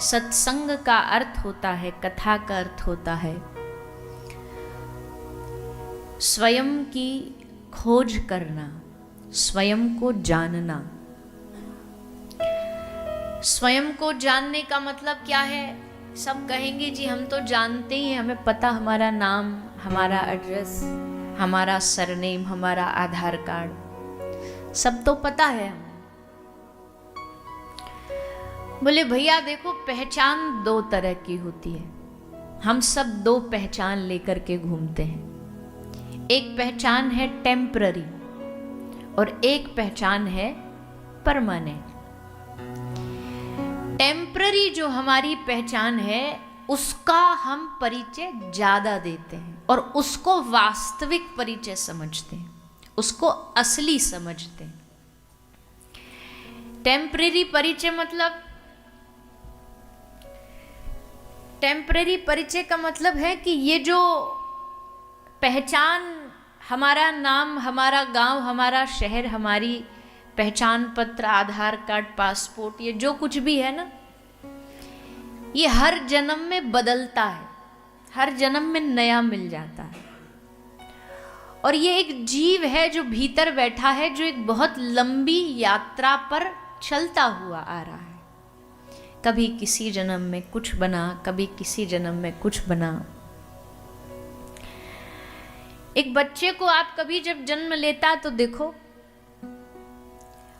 सत्संग का अर्थ होता है, कथा का अर्थ होता है स्वयं की खोज करना, स्वयं को जानना। स्वयं को जानने का मतलब क्या है? सब कहेंगे जी हम तो जानते ही हैं, हमें पता, हमारा नाम, हमारा एड्रेस, हमारा सरनेम, हमारा आधार कार्ड, सब तो पता है हमें। बोले भैया देखो, पहचान दो तरह की होती है। हम सब दो पहचान लेकर के घूमते हैं। एक पहचान है टेम्पररी और एक पहचान है परमानेंट। टेम्पररी जो हमारी पहचान है उसका हम परिचय ज्यादा देते हैं और उसको वास्तविक परिचय समझते हैं, उसको असली समझते हैं। टेम्पररी परिचय मतलब, टेम्पररी परिचय का मतलब है कि ये जो पहचान, हमारा नाम, हमारा गांव, हमारा शहर, हमारी पहचान पत्र, आधार कार्ड, पासपोर्ट, ये जो कुछ भी है ना, ये हर जन्म में बदलता है, हर जन्म में नया मिल जाता है। और ये एक जीव है जो भीतर बैठा है, जो एक बहुत लंबी यात्रा पर चलता हुआ आ रहा है। कभी किसी जन्म में कुछ बना, कभी किसी जन्म में कुछ बना। एक बच्चे को आप कभी जब जन्म लेता है तो देखो,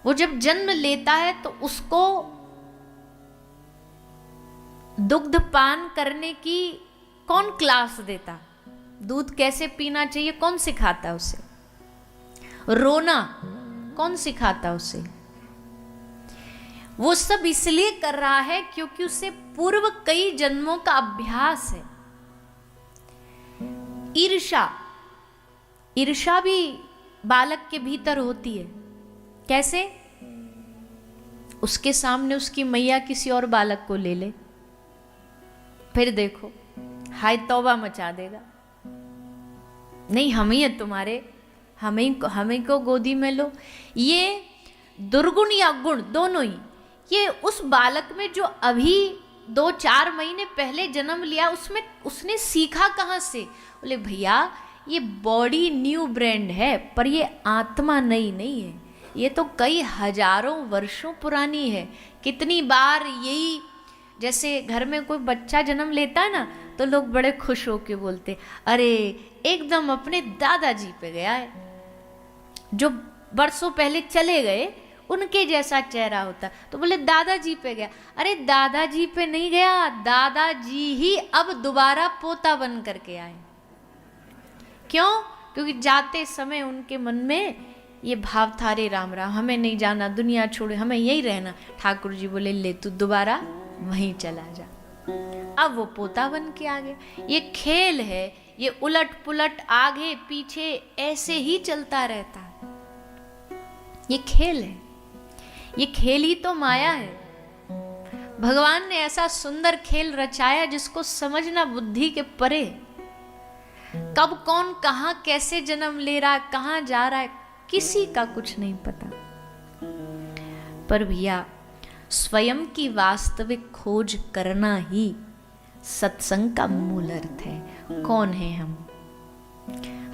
वो जब जन्म लेता है तो उसको दुग्ध पान करने की कौन क्लास देता? दूध कैसे पीना चाहिए कौन सिखाता उसे? रोना कौन सिखाता उसे? वो सब इसलिए कर रहा है क्योंकि उसे पूर्व कई जन्मों का अभ्यास है। ईर्ष्या, ईर्ष्या भी बालक के भीतर होती है। कैसे? उसके सामने उसकी मैया किसी और बालक को ले ले, फिर देखो हाय तौबा मचा देगा। नहीं, हम ही है तुम्हारे, हमें को गोदी में लो। ये दुर्गुण या गुण दोनों ही, ये उस बालक में जो अभी 2-4 महीने पहले जन्म लिया, उसमें उसने सीखा कहाँ से? बोले भैया ये बॉडी न्यू ब्रांड है पर ये आत्मा नई नहीं है, ये तो कई हजारों वर्षों पुरानी है। कितनी बार यही, जैसे घर में कोई बच्चा जन्म लेता है ना तो लोग बड़े खुश होके बोलते, अरे एकदम अपने दादाजी पे गया है, जो बरसों पहले चले गए उनके जैसा चेहरा होता। तो बोले दादाजी पे गया। अरे दादाजी पे नहीं गया, दादाजी ही अब दोबारा पोता बन करके आए। क्यों? क्योंकि जाते समय उनके मन में ये भाव था, रे राम राम, हमें नहीं जाना, दुनिया छोड़े, हमें यही रहना। ठाकुर जी बोले ले तू दोबारा वहीं चला जा। अब वो पोता बन के आ गया। ये खेल है, ये उलट पुलट आगे पीछे ऐसे ही चलता रहता है। ये खेल है, ये खेल ही तो माया है। भगवान ने ऐसा सुंदर खेल रचाया जिसको समझना बुद्धि के परे। कब कौन कहां कैसे जन्म ले रहा है, कहां जा रहा है, किसी का कुछ नहीं पता। पर भैया स्वयं की वास्तविक खोज करना ही सत्संग का मूल अर्थ है। कौन है हम?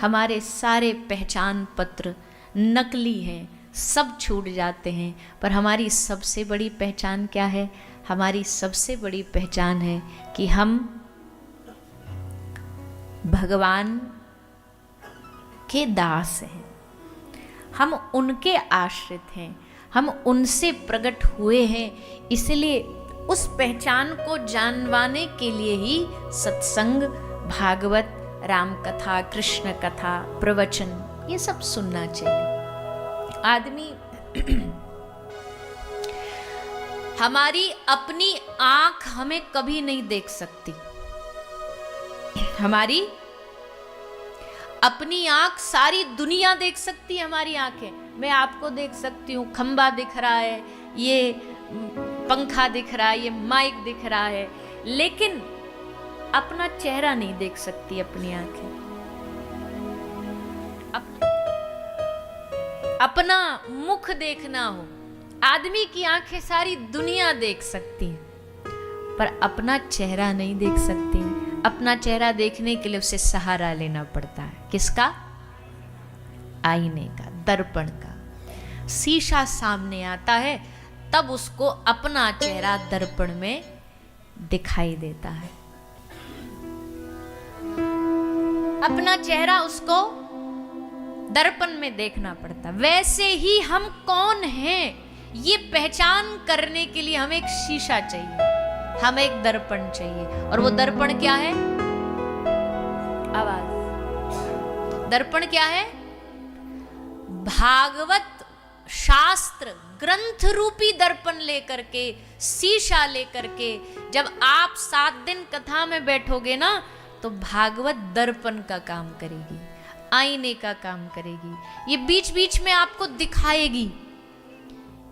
हमारे सारे पहचान पत्र नकली हैं, सब छूट जाते हैं, पर हमारी सबसे बड़ी पहचान क्या है? हमारी सबसे बड़ी पहचान है कि हम भगवान के दास हैं, हम उनके आश्रित हैं, हम उनसे प्रकट हुए हैं। इसलिए उस पहचान को जानवाने के लिए ही सत्संग, भागवत, राम कथा, कृष्ण कथा, प्रवचन, ये सब सुनना चाहिए। आदमी हमारी अपनी आंख हमें कभी नहीं देख सकती। हमारी अपनी आंख सारी दुनिया देख सकती है। हमारी आंखें, मैं आपको देख सकती हूँ, खंबा दिख रहा है, ये पंखा दिख रहा है, ये माइक दिख रहा है, लेकिन अपना चेहरा नहीं देख सकती अपनी आंखें। अपना मुख देखना हो, आदमी की आंखें सारी दुनिया देख सकती हैं, पर अपना चेहरा नहीं देख सकते। अपना चेहरा देखने के लिए उसे सहारा लेना पड़ता है। किसका? आईने का, दर्पण का। शीशा सामने आता है तब उसको अपना चेहरा दर्पण में दिखाई देता है। अपना चेहरा उसको दर्पण में देखना पड़ता। वैसे ही हम कौन हैं ये पहचान करने के लिए हमें एक शीशा चाहिए, हमें एक दर्पण चाहिए। और वो दर्पण क्या है? आवाज। दर्पण क्या है? भागवत शास्त्र ग्रंथ रूपी दर्पण लेकर के, शीशा लेकर के जब आप 7 दिन कथा में बैठोगे ना, तो भागवत दर्पण का काम करेगी, आईने का काम करेगी। ये बीच बीच में आपको दिखाएगी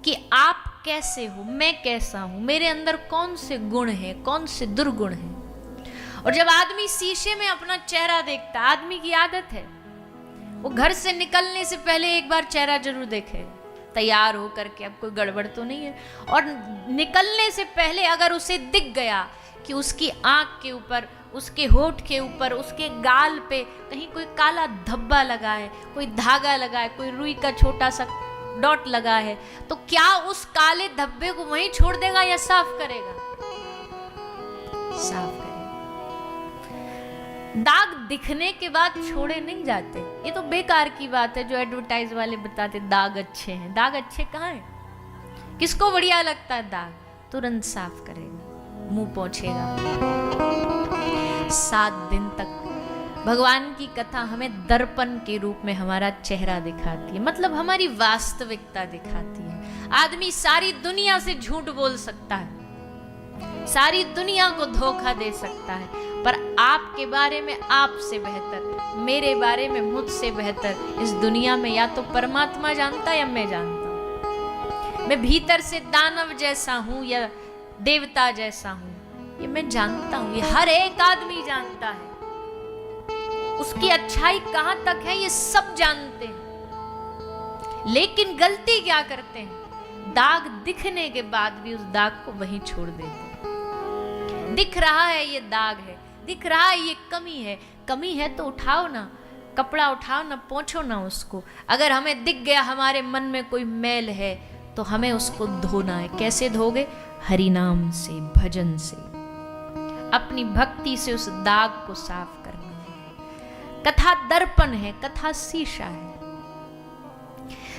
कि आप कैसे हो, मैं कैसा हूं, मेरे अंदर कौन से गुण हैं, कौन से दुर्गुण हैं। और जब आदमी शीशे में अपना चेहरा देखता, आदमी की आदत है वो घर से निकलने से पहले एक बार चेहरा जरूर देखे, तैयार होकर के, अब कोई गड़बड़ तो नहीं है। और निकलने से पहले अगर उसे दिख गया कि उसकी आंख के ऊपर, उसके होठ के ऊपर, उसके गाल पे कहीं कोई काला धब्बा लगा है, कोई धागा लगा है, कोई रुई का छोटा सा डॉट लगा है, तो क्या उस काले धब्बे को वहीं छोड़ देगा या साफ करेगा? साफ करेगा। दाग दिखने के बाद छोड़े नहीं जाते। ये तो बेकार की बात है जो एडवर्टाइज वाले बताते दाग अच्छे हैं। दाग अच्छे कहाँ हैं? किसको बढ़िया लगता है दाग? तुरंत साफ करेगा, मुंह पोंछेगा। 7 दिन तक भगवान की कथा हमें दर्पण के रूप में हमारा चेहरा दिखाती है, मतलब हमारी वास्तविकता दिखाती है। आदमी सारी दुनिया से झूठ बोल सकता है, सारी दुनिया को धोखा दे सकता है, पर आपके बारे में आपसे बेहतर, मेरे बारे में मुझसे बेहतर इस दुनिया में या तो परमात्मा जानता है या मैं जानता हूं। मैं भीतर से दानव जैसा हूं या देवता जैसा हूं, ये मैं जानता हूं, ये हर एक आदमी जानता है। उसकी अच्छाई कहां तक है ये सब जानते हैं, लेकिन गलती क्या करते हैं? दाग दिखने के बाद भी उस दाग को वहीं छोड़ देते हैं। दिख रहा है ये दाग है, दिख रहा है ये कमी है, कमी है तो उठाओ ना, कपड़ा उठाओ ना, पोंछो ना उसको। अगर हमें दिख गया हमारे मन में कोई मैल है तो हमें उसको धोना है। कैसे धोगे? हरि नाम से, भजन से, अपनी भक्ति से उस दाग को साफ करना है। कथा दर्पण है, कथा शीशा है।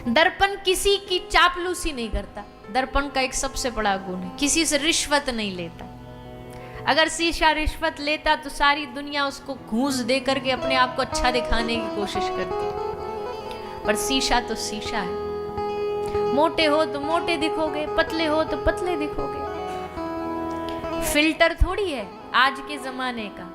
दर्पण किसी की चापलूसी नहीं करता। दर्पण का एक सबसे बड़ा गुण है, किसी से रिश्वत नहीं लेता। अगर शीशा रिश्वत लेता तो सारी दुनिया उसको घूस दे करके अपने आप को अच्छा दिखाने की कोशिश करती, पर शीशा तो शीशा है। मोटे हो तो मोटे दिखोगे, पतले हो तो पतले दिखोगे। फिल्टर थोड़ी है आज के जमाने का।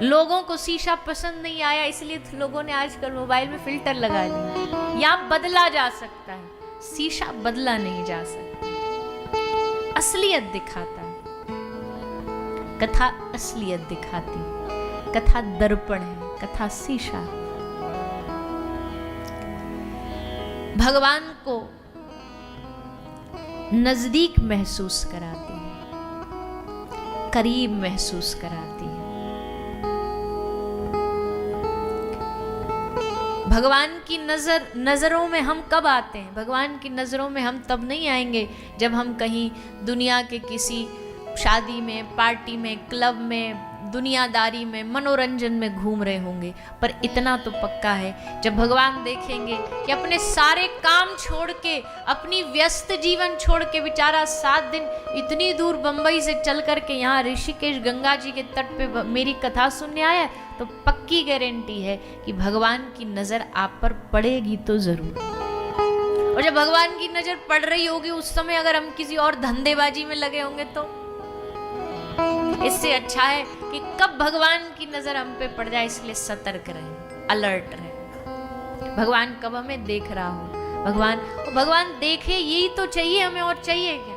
लोगों को शीशा पसंद नहीं आया इसलिए तो लोगों ने आजकल मोबाइल में फिल्टर लगा लिया। यहाँ बदला जा सकता है, शीशा बदला नहीं जा सकता। असलियत दिखाता है, कथा असलियत दिखाती, कथा दर्पण है, कथा शीशा। भगवान को नजदीक महसूस कराती है, करीब महसूस कराती है। भगवान की नजरों में हम कब आते हैं? भगवान की नजरों में हम तब नहीं आएंगे जब हम कहीं दुनिया के किसी शादी में, पार्टी में, क्लब में, दुनियादारी में, मनोरंजन में घूम रहे होंगे। पर इतना तो पक्का है, जब भगवान देखेंगे कि अपने सारे काम छोड़ के, अपनी व्यस्त जीवन छोड़ के बेचारा 7 दिन इतनी दूर बंबई से चल करके यहाँ ऋषिकेश गंगा जी के तट पे मेरी कथा सुनने आया, तो पक्की गारंटी है कि भगवान की नजर आप पर पड़ेगी तो जरूर। और जब भगवान की नजर पड़ रही होगी उस समय अगर हम किसी और धंधेबाजी में लगे होंगे तो इससे अच्छा है कि कब भगवान की नजर हम पे पड़ जाए, इसलिए सतर्क रहे, अलर्ट रहे। भगवान कब हमें देख रहा हो, भगवान देखे यही तो चाहिए हमें, और चाहिए क्या?